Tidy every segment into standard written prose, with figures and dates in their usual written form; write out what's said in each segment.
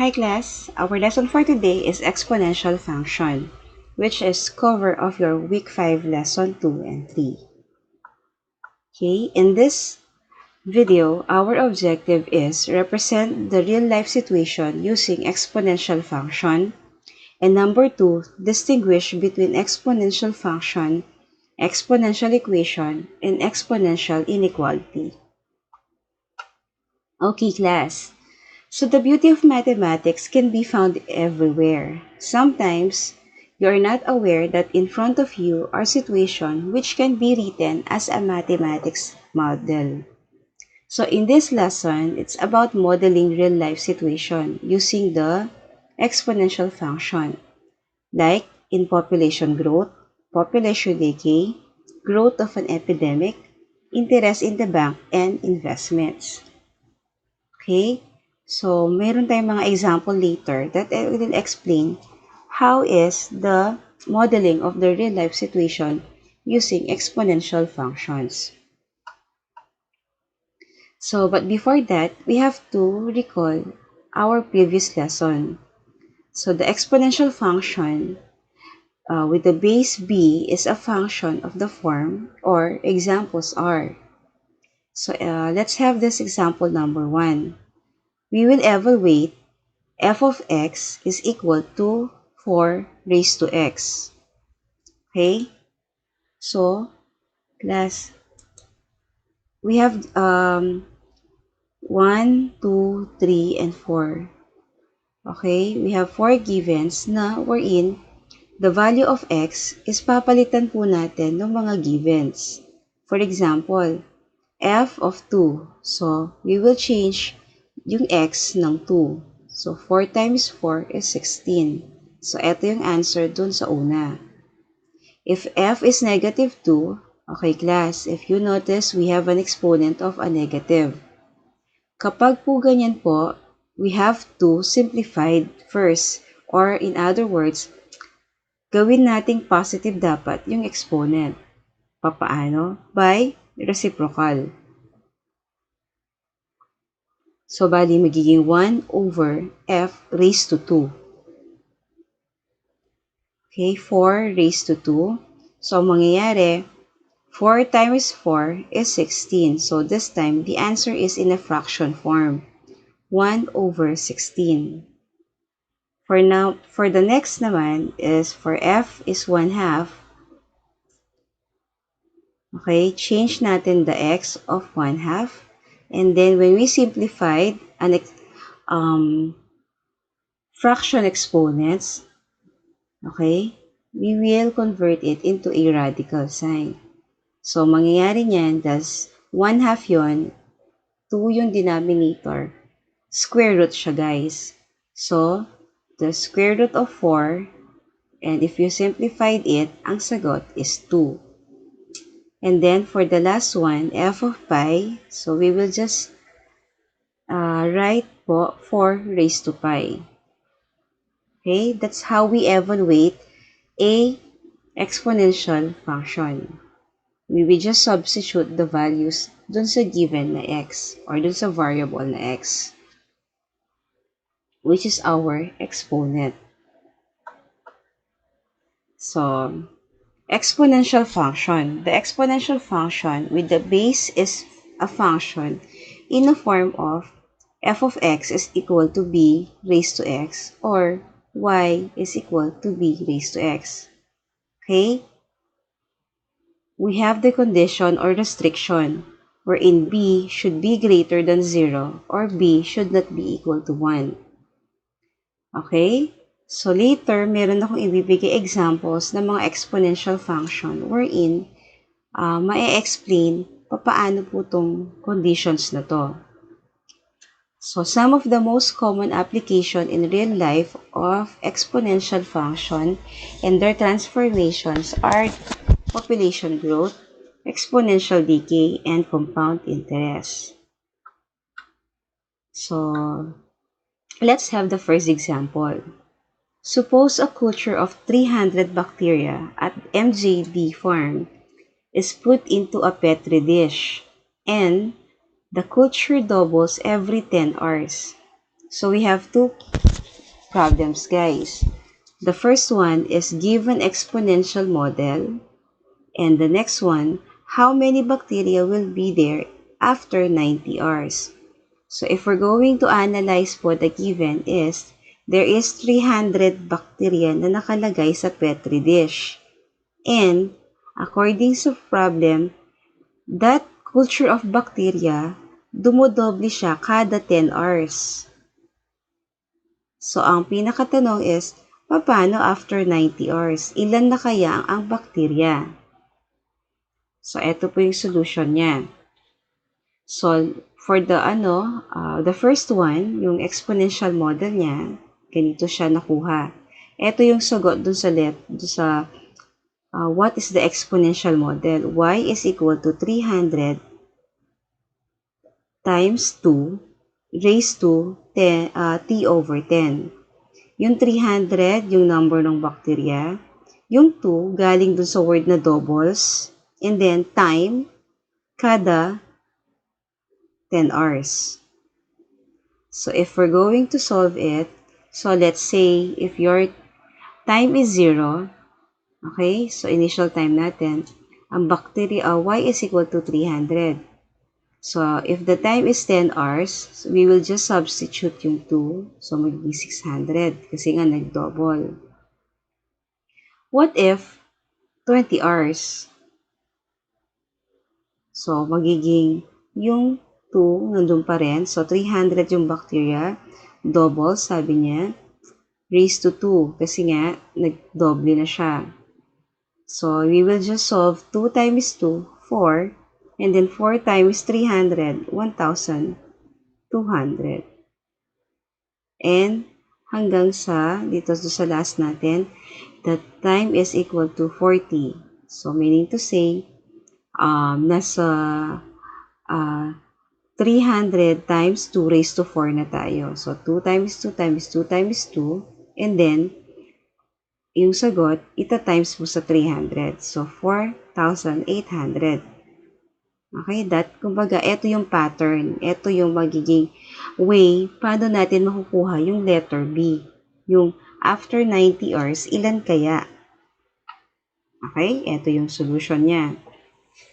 Hi class, our lesson for today is exponential function, which is cover of your week 5 lesson 2 and 3. Okay, in this video, our objective is represent the real life situation using exponential function, and number 2, distinguish between exponential function, exponential equation, and exponential inequality. Okay class. So the beauty of mathematics can be found everywhere. Sometimes, you are not aware that in front of you are situations which can be written as a mathematics model. So in this lesson, it's about modeling real-life situation using the exponential function, like in population growth, population decay, growth of an epidemic, interest in the bank, and investments. Okay? So, meron tayong mga example later that I will explain how is the modeling of the real-life situation using exponential functions. So, but before that, we have to recall our previous lesson. So, the exponential function with the base b is a function of the form or examples are. So, let's have this example number 1. We will evaluate f of x is equal to 4 raised to x. Okay? So, class, we have 1, 2, 3, and 4. Okay? We have 4 givens na wherein the value of x is papalitan po natin ng mga givens. For example, f of 2. So, we will change yung x ng 2. So, 4 times 4 is 16. So, ito yung answer dun sa una. If f is negative 2, okay class, if you notice, we have an exponent of a negative. Kapag po ganyan po, we have to simplify first, or in other words, gawin nating positive dapat yung exponent. Papaano? By reciprocal. So, bali, magiging 1 over f raised to 2. Okay, 4 raised to 2. So, mangyayari, 4 times 4 is 16. So, this time, the answer is in a fraction form. 1 over 16. For the next naman is for f is 1 half. Okay, change natin the x of 1 half. And then, when we simplified an fraction exponents, okay, we will convert it into a radical sign. So, mangyayari niyan, das 1 half yon, 2 yung denominator, square root siya guys. So, the square root of 4, and if you simplified it, ang sagot is 2. And then, for the last one, f of pi, so we will just write po 4 raised to pi. Okay, that's how we evaluate a exponential function. We will just substitute the values dun sa given na x or dun sa variable na x, which is our exponent. So, exponential function. The exponential function with the base is a function in the form of f of x is equal to b raised to x or y is equal to b raised to x. Okay? We have the condition or restriction wherein b should be greater than 0 or b should not be equal to 1. Okay? So later, meron akong ibibigay examples ng mga exponential function wherein ma-explain paano po itong conditions na to. So some of the most common application in real life of exponential function and their transformations are population growth, exponential decay, and compound interest. So, let's have the first example. Suppose a culture of 300 bacteria at MJD farm is put into a petri dish and the culture doubles every 10 hours. So we have two problems, guys. The first one is given exponential model, and the next one, how many bacteria will be there after 90 hours? So if we're going to analyze po the given is, there is 300 bacteria na nakalagay sa Petri dish. And according sa problem, that culture of bacteria, dumodoble siya kada 10 hours. So, ang pinakatanong is, paano after 90 hours? Ilan na kaya ang bakterya? So, ito po yung solution niya. So, for the first one, yung exponential model niya, ganito siya nakuha. Ito yung sagot dun sa what is the exponential model? Y is equal to 300 times 2 raised to t over 10. Yung 300, yung number ng bacteria. Yung 2, galing dun sa word na doubles. And then, time, kada 10 hours. So, if we're going to solve it, so let's say, if your time is 0, okay, so initial time natin, ang bacteria, y is equal to 300. So, if the time is 10 hours, so we will just substitute yung 2. So, magiging 600 kasi nga nag-double. What if 20 hours? So, magiging yung 2 nandun pa rin. So, 300 yung bacteria. Double, sabi niya. Raised to 2 kasi nga nag-double na siya. So, we will just solve 2 times 2, 4. And then 4 times 300, 1,200. And hanggang sa, dito sa last natin, the time is equal to 40. So, meaning to say, nasa 300 times 2 raised to 4 na tayo. So, 2 times 2 times 2 times 2. And then, yung sagot, ita-times mo sa 300. So, 4,800. Okay, kumbaga, ito yung pattern. Ito yung magiging way paano natin makukuha yung letter B. Yung after 90 hours, ilan kaya? Okay, ito yung solution niya.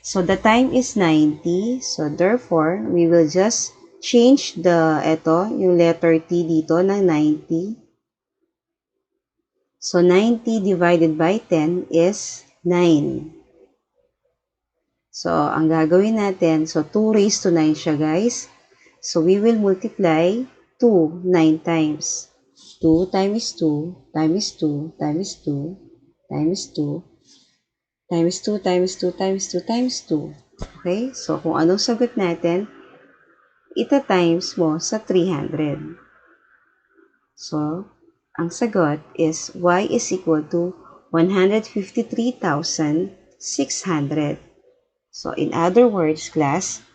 So, the time is 90. So, therefore, we will just change yung letter T dito ng 90. So, 90 divided by 10 is 9. So, ang gagawin natin, so 2 raised to 9 siya, guys. So, we will multiply 2 9 times. 2 times 2 times 2 times 2 times 2 times 2 times 2 times 2 times 2. Okay? So, kung anong sagot natin, ita-times mo sa 300. So, ang sagot is y is equal to 153,600. So, in other words, class,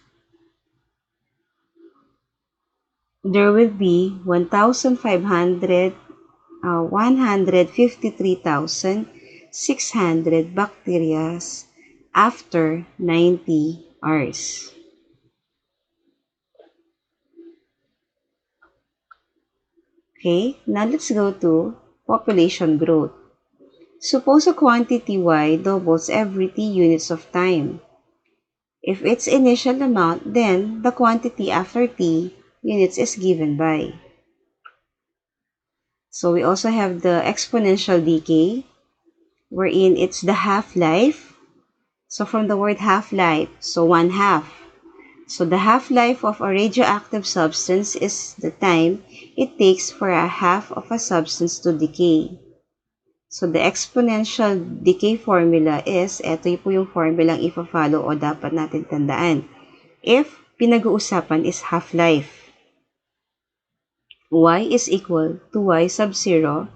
there will be 153,600 bacteria after 90 hours. Okay, now let's go to population growth. Suppose a quantity y doubles every t units of time. If its initial amount, then the quantity after t units is given by. So we also have the exponential decay, wherein it's the half-life. So from the word half-life, so 1/2. So the half-life of a radioactive substance is the time it takes for a half of a substance to decay. So the exponential decay formula is, ito po yung formula ang ipa-follow o dapat natin tandaan. If pinag-uusapan is half-life, y is equal to y sub 0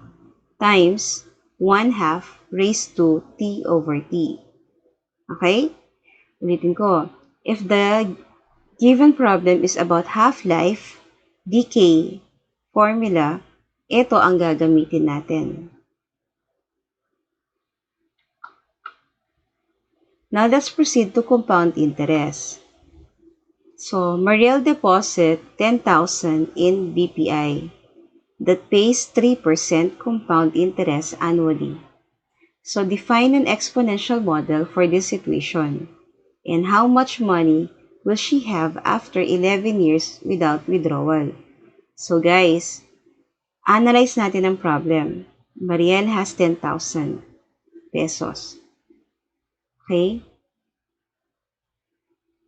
times 1/2 raised to t over t. Okay? Ulitin ko. If the given problem is about half-life, decay, formula, ito ang gagamitin natin. Now, let's proceed to compound interest. So, Mariel deposit 10,000 in BPI that pays 3% compound interest annually. So, define an exponential model for this situation. And how much money will she have after 11 years without withdrawal? So, guys, analyze natin ang problem. Mariel has 10,000 pesos. Okay?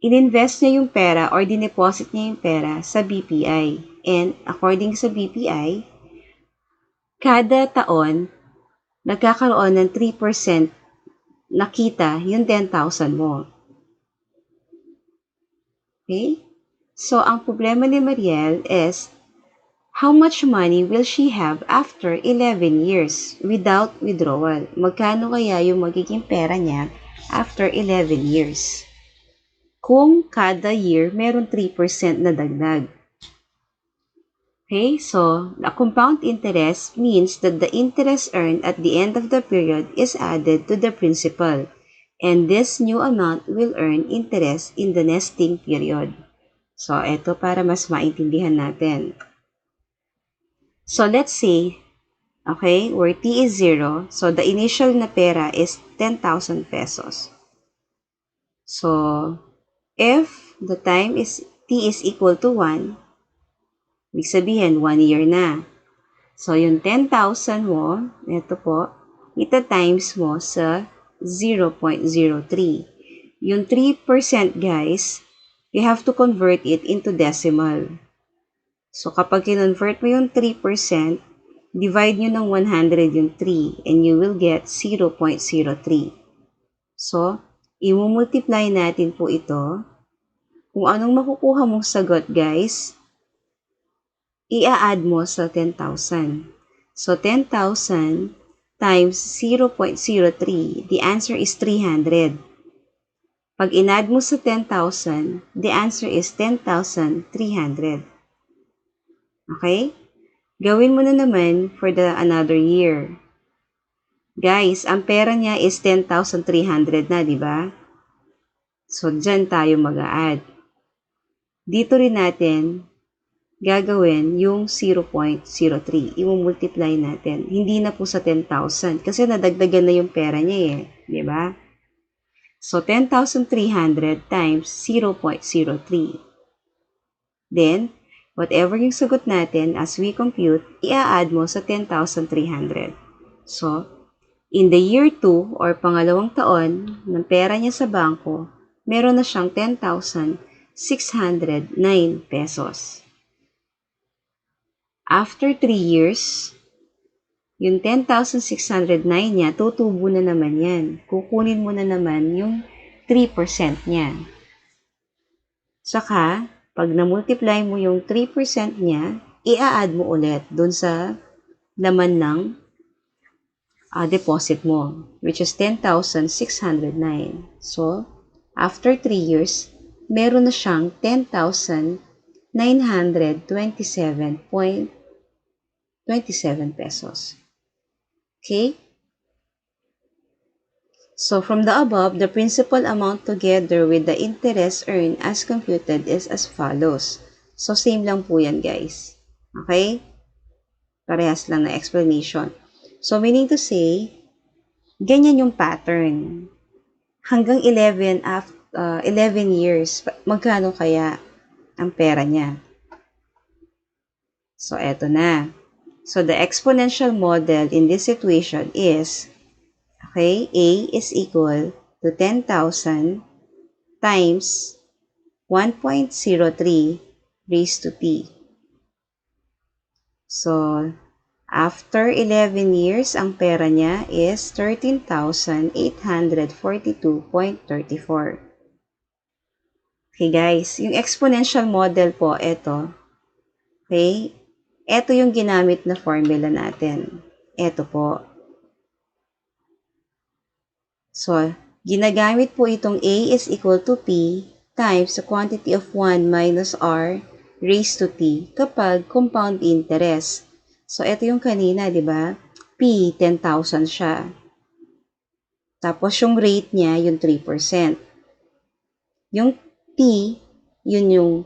Ininvest niya yung pera or dineposit niya yung pera sa BPI. And according sa BPI, kada taon, nagkakaroon ng 3% na kita yung 10,000 mo. Okay? So, ang problema ni Mariel is, how much money will she have after 11 years without withdrawal? Magkano kaya yung magiging pera niya after 11 years? Kung kada year, meron 3% na dagdag. Okay, so the compound interest means that the interest earned at the end of the period is added to the principal, and this new amount will earn interest in the nesting period. So, ito para mas maintindihan natin. So, let's say, okay, where T is 0, so the initial na pera is 10,000 pesos. So, if the time is T is equal to 1, ibig sabihin, 1 year na. So, yung 10,000 mo, ito po, ita-times mo sa 0.03. Yung 3%, guys, you have to convert it into decimal. So, kapag kinonvert mo yung 3%, divide nyo ng 100 yung 3, and you will get 0.03. So, i-multiply natin po ito. Kung anong makukuha mong sagot, guys, i-add mo sa 10,000. So, 10,000 times 0.03, the answer is 300. Pag in-add mo sa 10,000, the answer is 10,300. Okay? Gawin mo na naman for the another year. Guys, ang pera niya is 10,300 na, di ba? So, dyan tayo mag-a-add. Dito rin natin gagawin yung 0.03. I-multiply natin. Hindi na po sa 10,000 kasi nadagdagan na yung pera niya eh. Di ba? So, 10,300 times 0.03. Then, whatever yung sagot natin as we compute, i-add mo sa 10,300. So, in the year 2 or pangalawang taon ng pera niya sa bangko, meron na siyang 10,609 pesos. After 3 years, yung 10,609 niya, tutubo na naman yan. Kukunin mo na naman yung 3% niya. Saka, pag na-multiply mo yung 3% niya, i-add mo ulit dun sa laman ng deposit mo, which is 10,609. So, after 3 years, meron na siyang 10,927.27 pesos. Okay? So, from the above, the principal amount together with the interest earned as computed is as follows. So, same lang po yan, guys. Okay? Parehas lang na explanation. So, meaning to say, ganyan yung pattern. Hanggang 11 years, magkano kaya ang pera niya? So, eto na. So, the exponential model in this situation is, okay, A is equal to 10,000 times 1.03 raised to T. So, after 11 years, ang pera niya is 13,842.34. Okay guys, yung exponential model po, ito. Okay, ito yung ginamit na formula natin. Ito po. So, ginagamit po itong A is equal to P times the quantity of 1 minus R raised to T kapag compound interest. So, ito yung kanina, di ba? P, 10,000 siya. Tapos, yung rate niya, yung 3%. Yung T, yun yung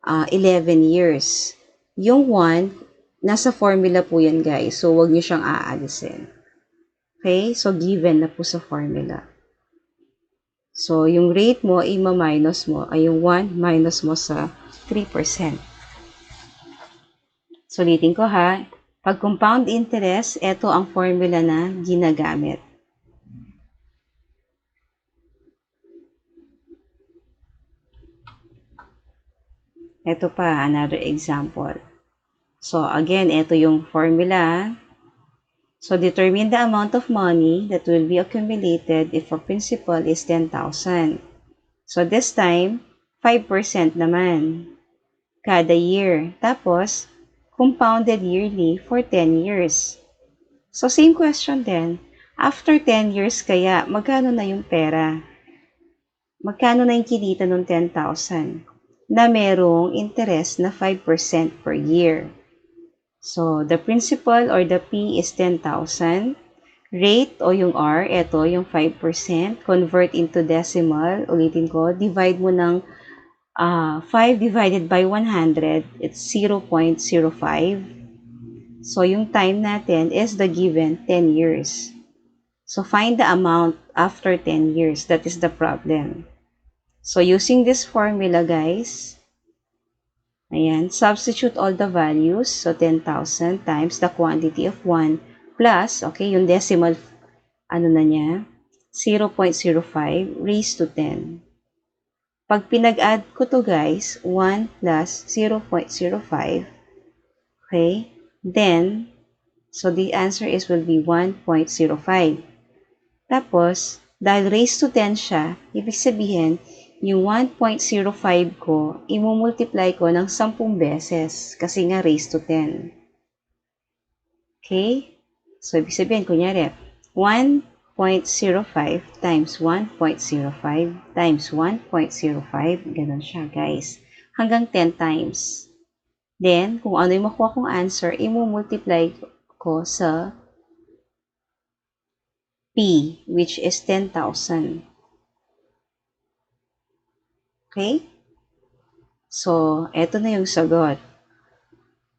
11 years. Yung 1, nasa formula po yan guys. So, wag nyo siyang aalisin. Okay? So, given na po sa formula. So, yung rate mo, i-minus mo, ay yung 1 minus mo sa 3%. Sulitin ko ha. Pag compound interest, ito ang formula na ginagamit. Ito pa, another example. So, again, ito yung formula. So, determine the amount of money that will be accumulated if our principal is 10,000. So, this time, 5% naman kada year. Tapos, compounded yearly for 10 years. So, same question din. After 10 years kaya, magkano na yung pera? Magkano na yung kinita ng 10,000 na merong interest na 5% per year? So, the principal or the P is 10,000. Rate o yung R, ito yung 5%. Convert into decimal. Ulitin ko, divide mo ng 5 divided by 100, it's 0.05. So, yung time natin is the given 10 years. So, find the amount after 10 years. That is the problem. So, using this formula, guys, ayan, substitute all the values. So, 10,000 times the quantity of 1 plus, okay, yung decimal, ano na niya, 0.05 raised to 10. Pag pinag-add ko to guys, 1 plus 0.05, okay, then, so the answer is will be 1.05. Tapos, dahil raised to 10 siya, ibig sabihin, yung 1.05 ko, imumultiply ko ng 10 beses kasi nga raised to 10. Okay? So, ibig sabihin, kunyari, 1.05 times 1.05 times 1.05, ganun siya, guys. Hanggang 10 times. Then, kung ano yung makuha kong answer, imumultiply ko sa P, which is 10,000. Okay? So, eto na yung sagot.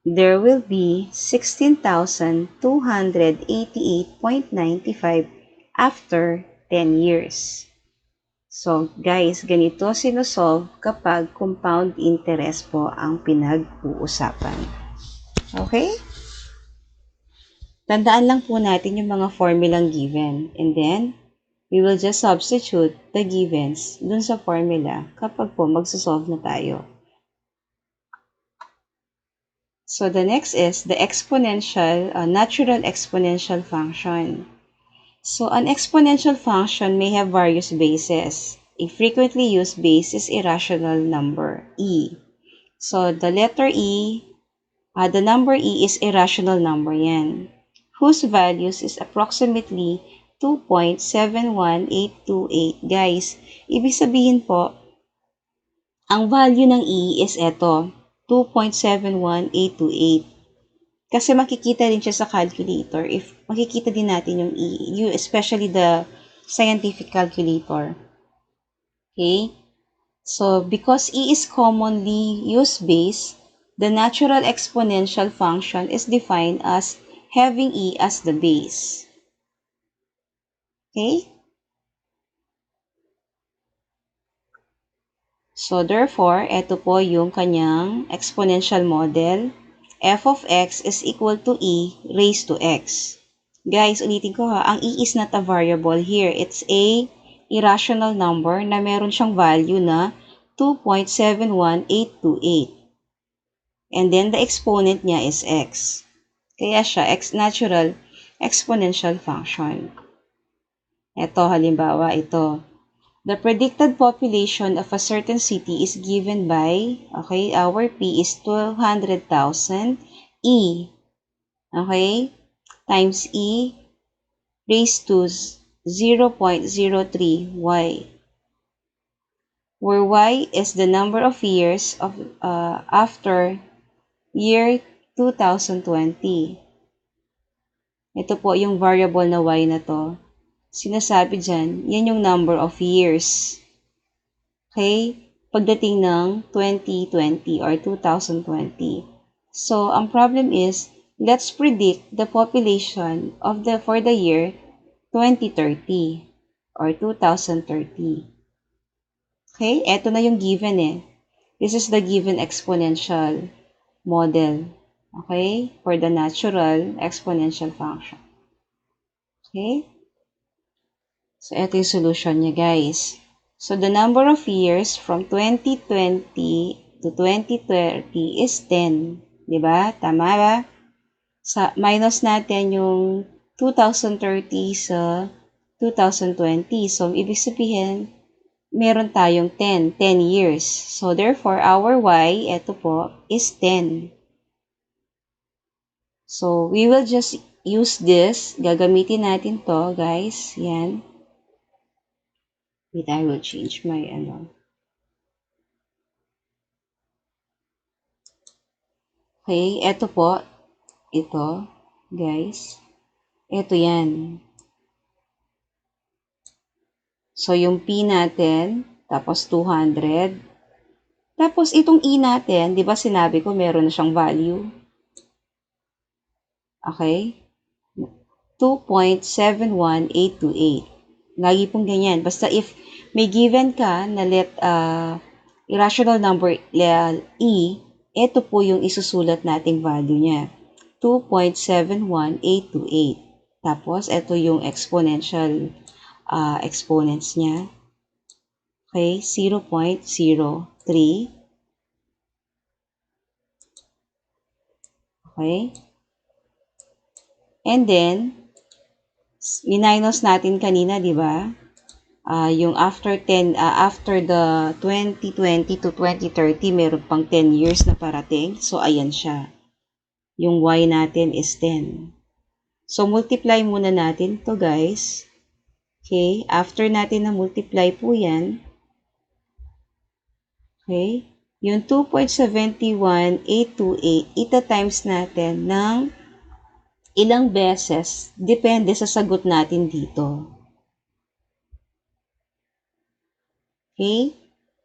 There will be 16,288.95 after 10 years. So, guys, ganito sinosolve kapag compound interest po ang pinag-uusapan. Okay? Tandaan lang po natin yung mga formulang given. And then, we will just substitute the givens dun sa formula kapag po magsosolve na tayo. So, the next is the exponential, natural exponential function. So, an exponential function may have various bases. A frequently used base is irrational number, e. So, the letter e, the number e is irrational number yan, whose values is approximately 2.71828. Guys, ibig sabihin po, ang value ng e is eto, 2.71828. Kasi makikita din siya sa calculator. If makikita din natin yung e, especially the scientific calculator. Okay? So, because e is commonly used base, the natural exponential function is defined as having e as the base. Okay? So, therefore, ito po yung kanyang exponential model. F of x is equal to e raised to x. Guys, ulitin ko ha, ang e is not a variable here. It's a irrational number na meron siyang value na 2.71828. And then, the exponent niya is x. Kaya siya, natural exponential function. Ito, halimbawa, ito. The predicted population of a certain city is given by, okay, our P is 200,000 E, okay, times E raised to 0.03 Y, where Y is the number of years of after year 2020. Ito po yung variable na Y na to. Sinasabi dyan, yan yung number of years. Okay? pagdating ng 2020 or 2020. So, ang problem is, let's predict the population of for the year 2030 or 2030. Okay, eto na yung given eh. This is the given exponential model. Okay, for the natural exponential function. Okay, so ito yung solution niya guys. So the number of years from 2020 to 2030 is 10. Diba? Tama ba? Minus natin yung 2030 sa 2020. So, ibig sabihin, meron tayong 10 years. So, therefore, our y, ito po, is 10. So, we will just use this. Gagamitin natin to, guys. Yan. Wait, I will change my, Okay, ito po. Ito, guys. Ito yan. So, yung P natin, tapos 200. Tapos, itong E natin, di ba sinabi ko meron na siyang value? Okay? 2.71828. Lagi pong ganyan. Basta if may given ka na irrational number E, ito po yung isusulat nating value niya. 2.71828. Tapos, ito yung exponential exponents niya. Okay, 0.03. Okay? And then, minus natin kanina, di ba? Yung after the 2020 to 2030, meron pang 10 years na parating. So, ayan siya. Yung y natin is 10. So, multiply muna natin to guys. Okay? After natin na multiply po yan, okay? Yung 2.71828, ita-times natin ng ilang beses, depende sa sagot natin dito. Okay?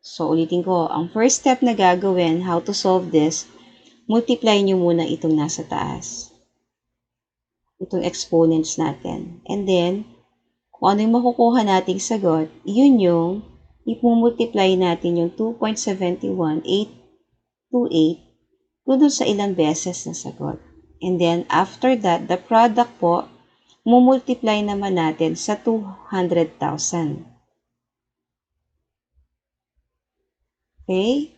So, ulitin ko. Ang first step na gagawin, how to solve this, multiply nyo muna itong nasa taas. Itong exponents natin. And then, kung ano yung makukuha nating sagot, yun yung ipumultiply natin yung 2.71828 dun sa ilang beses na sagot. And then, after that, the product po, mumultiply naman natin sa 200,000. Okay?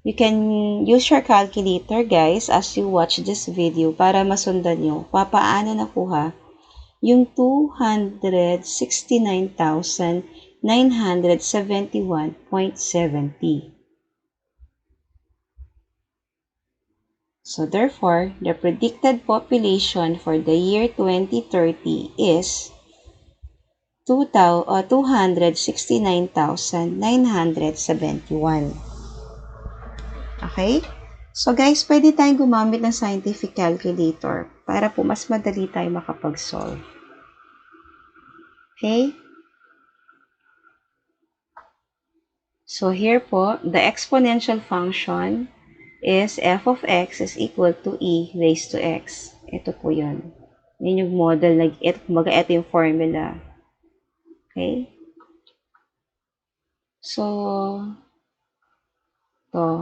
You can use your calculator, guys, as you watch this video para masundan nyo paano nakuha yung 269,971.70. So, therefore, the predicted population for the year 2030 is 269,971. Okay? So, guys, pwede tayong gumamit ng scientific calculator para po mas madali tayo makapag-solve. Okay? So, here po, the exponential function is f of x is equal to e raised to x. Ito po yun. Yan yung model, ito yung formula. Okay? So,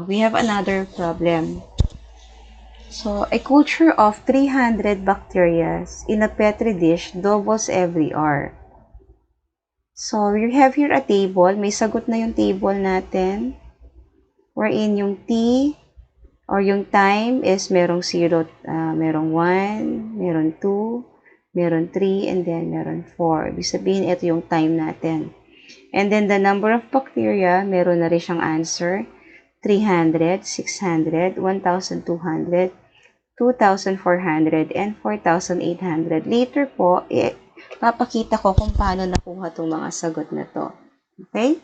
we have another problem. So, a culture of 300 bacteria in a petri dish doubles every hour. So, we have here a table. May sagot na yung table natin. Wherein yung t or yung time is merong 0, merong 1, meron 2, meron 3, and then meron 4. Ibig sabihin, ito yung time natin. And then the number of bacteria, meron na rin siyang answer. 300, 600, 1,200, 2,400, and 4,800. Later po, papakita ko kung paano nakuha itong mga sagot na to. Okay?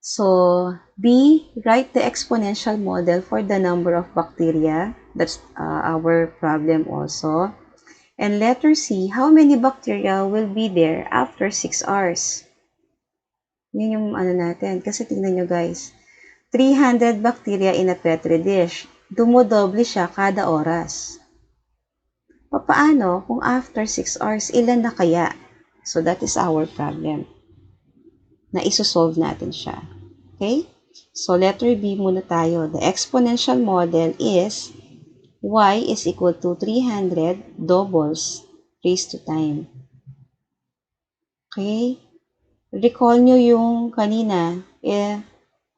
So, B, write the exponential model for the number of bacteria. That's our problem also. And letter C, how many bacteria will be there after 6 hours? Yun yung ano natin. Kasi tingnan nyo guys, 300 bacteria in a petri dish. Dumodoble siya kada oras. Papaano kung after 6 hours, ilan na kaya? So that is our problem. Na isosolve natin siya. Okay? So letter B muna tayo. The exponential model is y is equal to 300 doubles raised to time. Okay? Recall nyo yung kanina,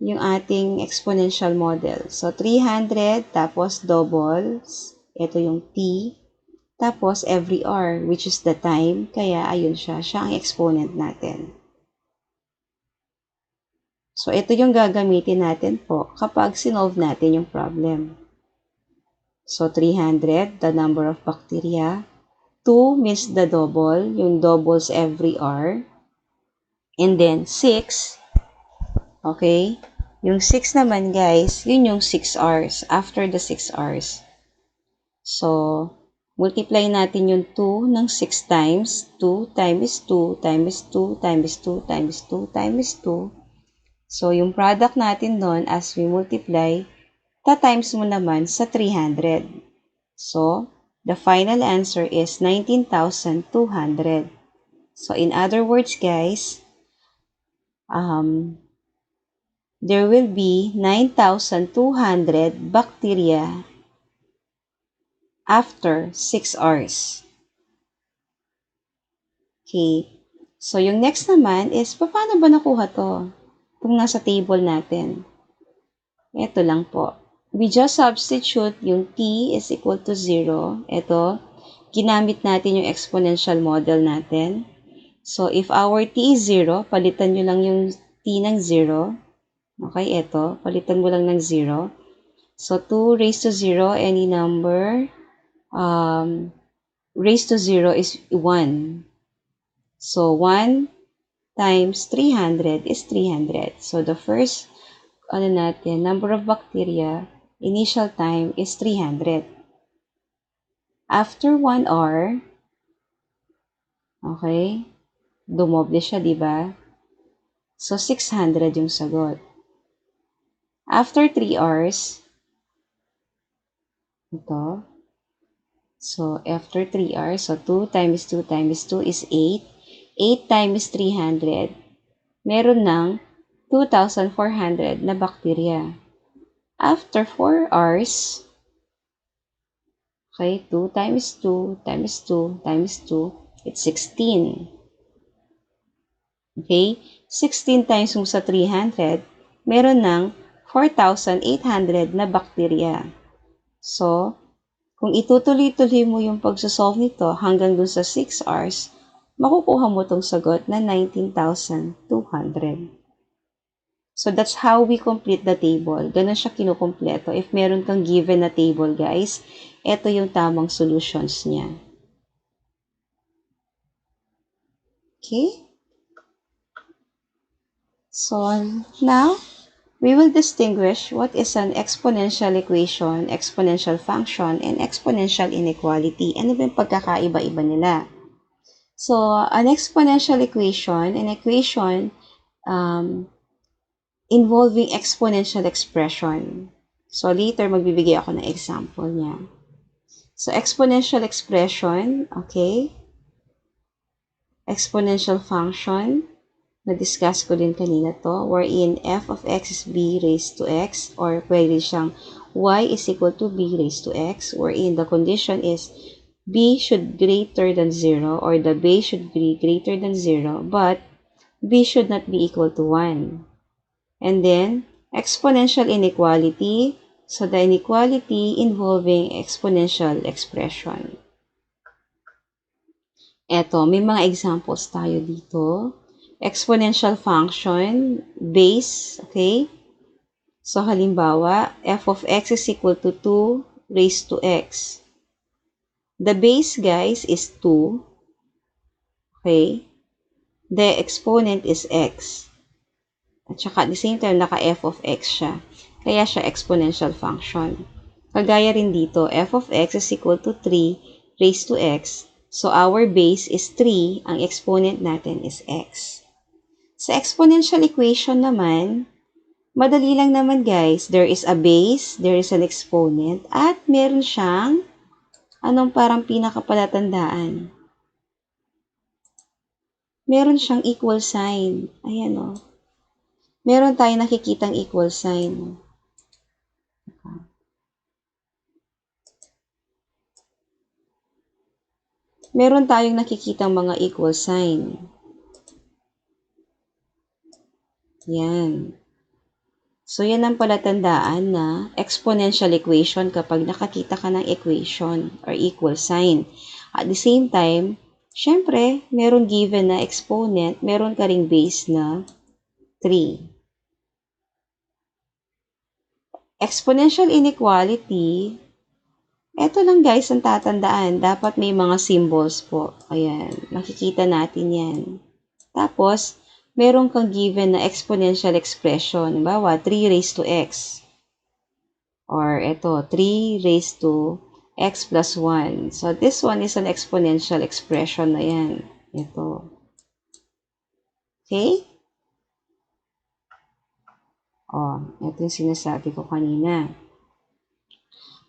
yung ating exponential model. So, 300, tapos doubles, ito yung t, tapos every hour, which is the time, kaya ayun siya ang exponent natin. So, ito yung gagamitin natin po kapag sinolve natin yung problem. So, 300, the number of bacteria. 2 means the double, yung doubles every hour. And then, 6, okay? Yung 6 naman, guys, yun yung 6 hours, after the 6 hours. So, multiply natin yung 2 ng 6 times. 2 times 2 times 2 times 2 times 2 times 2. So, yung product natin doon, as we multiply, ta-times mo naman sa 300. So, the final answer is 19,200. So, in other words, guys, there will be 9,200 bacteria after 6 hours. Okay. So, yung next naman is, paano ba nakuha to? Kung nasa table natin. Ito lang po. We just substitute yung t is equal to 0. Ito, ginamit natin yung exponential model natin. So, if our t is 0, palitan nyo lang yung t ng 0. Okay, ito, palitan mo lang ng 0. So, 2 raised to 0, any number, raised to 0 is 1. So, 1 times 300 is 300. So, the first, number of bacteria, initial time is 300. After 1 hour, okay, dumoble siya, di ba? So, 600 yung sagot. After 3 hours, ito, so, after 3 hours, so 2 times 2 times 2 is 8. 8 times 300, meron ng 2,400 na bacteria. After 4 hours, okay, 2 times 2 times 2 times 2, it's 16. Okay, 16 times mo sa 300, meron ng 4,800 na bacteria. So, kung itutuloy-tuloy mo yung pagsosolve nito hanggang dun sa 6 hours, makukuha mo tong sagot na 19,200. So, that's how we complete the table. Ganun siya kinukumpleto. If meron kang given na table, guys, ito yung tamang solutions niya. Okay? So, now, we will distinguish what is an exponential equation, exponential function, and exponential inequality. Ano ba yung pagkakaiba-iba nila? So, an exponential equation, an equation involving exponential expression. So, later, magbibigay ako ng example niya. So, exponential expression, okay? Exponential function, na-discuss ko din kanina to, wherein f of x is b raised to x, or pwede siyang y is equal to b raised to x, wherein the condition is b should greater than 0, or the base should be greater than 0, but b should not be equal to 1. And then, exponential inequality, so the inequality involving exponential expression. Eto, may mga examples tayo dito. Exponential function, base, okay? So, halimbawa, f of x is equal to 2 raised to x. The base, guys, is 2. Okay? The exponent is x. At saka, at the same time, naka-f of x siya. Kaya siya exponential function. Kagaya rin dito, f of x is equal to 3 raised to x. So, our base is 3. Ang exponent natin is x. Sa exponential equation naman, madali lang naman guys. There is a base, there is an exponent, at meron siyang anong parang pinakapalatandaan. Meron siyang equal sign. Ayan o. Meron tayong nakikitang equal sign. Meron tayong nakikitang mga equal sign. Yan. So, yan ang palatandaan na exponential equation kapag nakakita ka ng equation or equal sign. At the same time, syempre, meron given na exponent, meron ka ring base na 3. Exponential inequality, eto lang guys ang tatandaan. Dapat may mga symbols po. Ayan, makikita natin yan. Tapos, meron kang given na exponential expression. Bawa, 3 raised to x. Or ito, 3 raised to x plus 1. So, this one is an exponential expression na yan. Ito. Okay? Ito yung sinasabi ko kanina.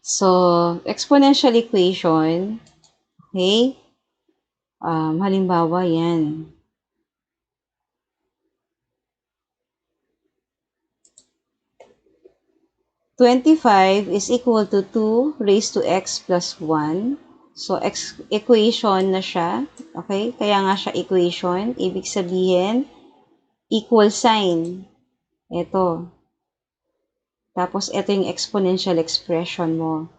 So, exponential equation, okay? Halimbawa yan. $25 is equal to 2 raised to x plus 1. So, equation na siya. Okay? Kaya nga siya equation. Ibig sabihin, equal sign. Ito. Tapos, ito yung exponential expression mo.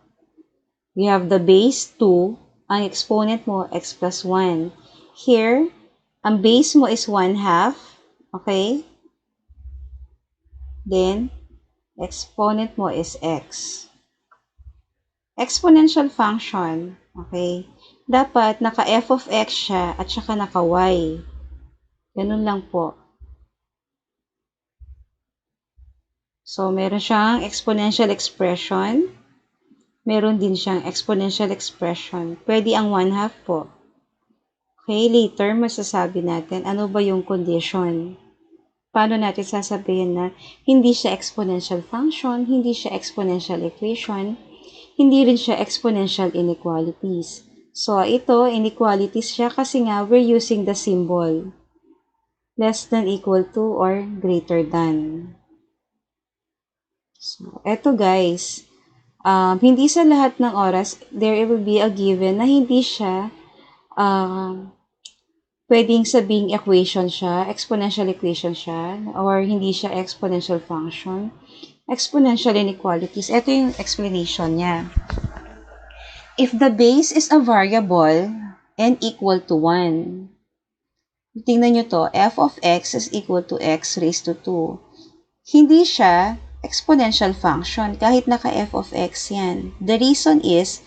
We have the base 2. Ang exponent mo, x plus 1. Here, ang base mo is 1/2. Okay? Then, exponent mo is x. Exponential function. Okay? Dapat naka-f of x siya at saka naka-y. Ganun lang po. So, meron siyang exponential expression. Meron din siyang exponential expression. Pwede ang 1/2 po. Okay, later masasabi natin ano ba yung condition. Paano natin sasabihin na hindi siya exponential function, hindi siya exponential equation, hindi rin siya exponential inequalities. So, ito, inequalities siya kasi nga we're using the symbol less than equal to or greater than. So, eto guys, hindi sa lahat ng oras, there will be a given na hindi siya pwedeng sabing equation siya, exponential equation siya, or hindi siya exponential function. Exponential inequalities, ito yung explanation niya. If the base is a variable and equal to 1, tingnan nyo to, f of x is equal to x raised to 2. Hindi siya exponential function kahit naka f of x yan. The reason is,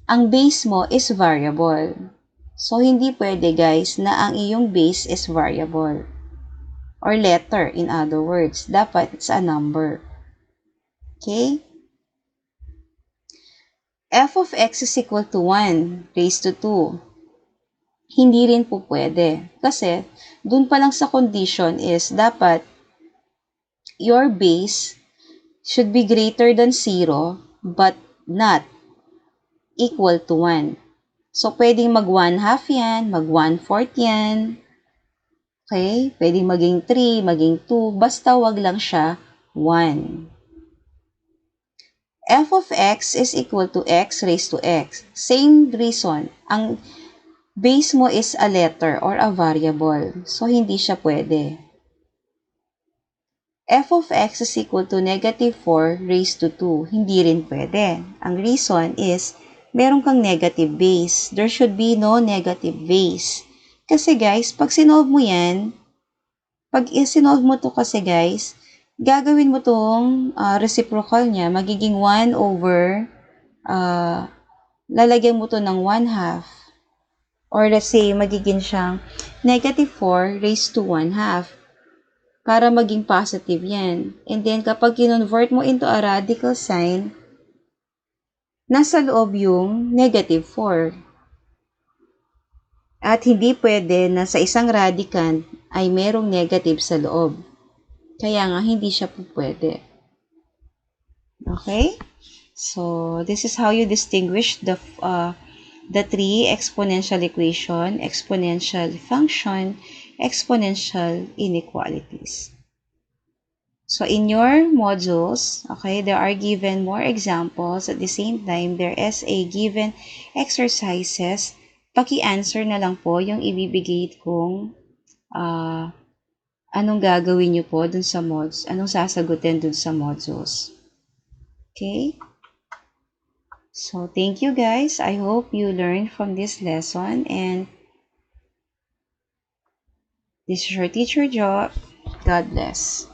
ang base mo is variable. So, hindi pwede guys na ang iyong base is variable. Or letter, in other words. Dapat it's a number. Okay? F of x is equal to 1 raised to 2. Hindi rin po pwede. Kasi, dun pa lang sa condition is dapat your base should be greater than 0 but not equal to 1. So, pwedeng mag 1/2 yan, mag 1/4 yan. Okay? Pwedeng maging 3, maging 2, basta wag lang siya 1. F of x is equal to x raised to x. Same reason. Ang base mo is a letter or a variable. So, hindi siya pwede. F of x is equal to negative 4 raised to 2. Hindi rin pwede. Ang reason is, meron kang negative base. There should be no negative base. Kasi guys, pag sinolve mo yan, pag isinolve mo to kasi guys, gagawin mo tong reciprocal niya, magiging 1 over, lalagyan mo to ng 1/2. Or let's say, magiging siyang negative 4 raised to 1/2. Para maging positive yan. And then, kapag kinonvert mo into a radical sign, nasa loob yung negative 4. At hindi pwede na sa isang radicand, ay merong negative sa loob. Kaya nga, hindi siya po pwede. Okay? So, this is how you distinguish the three exponential equation, exponential function, exponential inequalities. So, in your modules, okay, there are given more examples. At the same time, there is a given exercises. Paki-answer na lang po yung ibibigay kong anong gagawin nyo po dun sa mods, anong sasagutin dun sa modules. Okay? So, thank you guys. I hope you learned from this lesson, and this is your teacher Jo. God bless.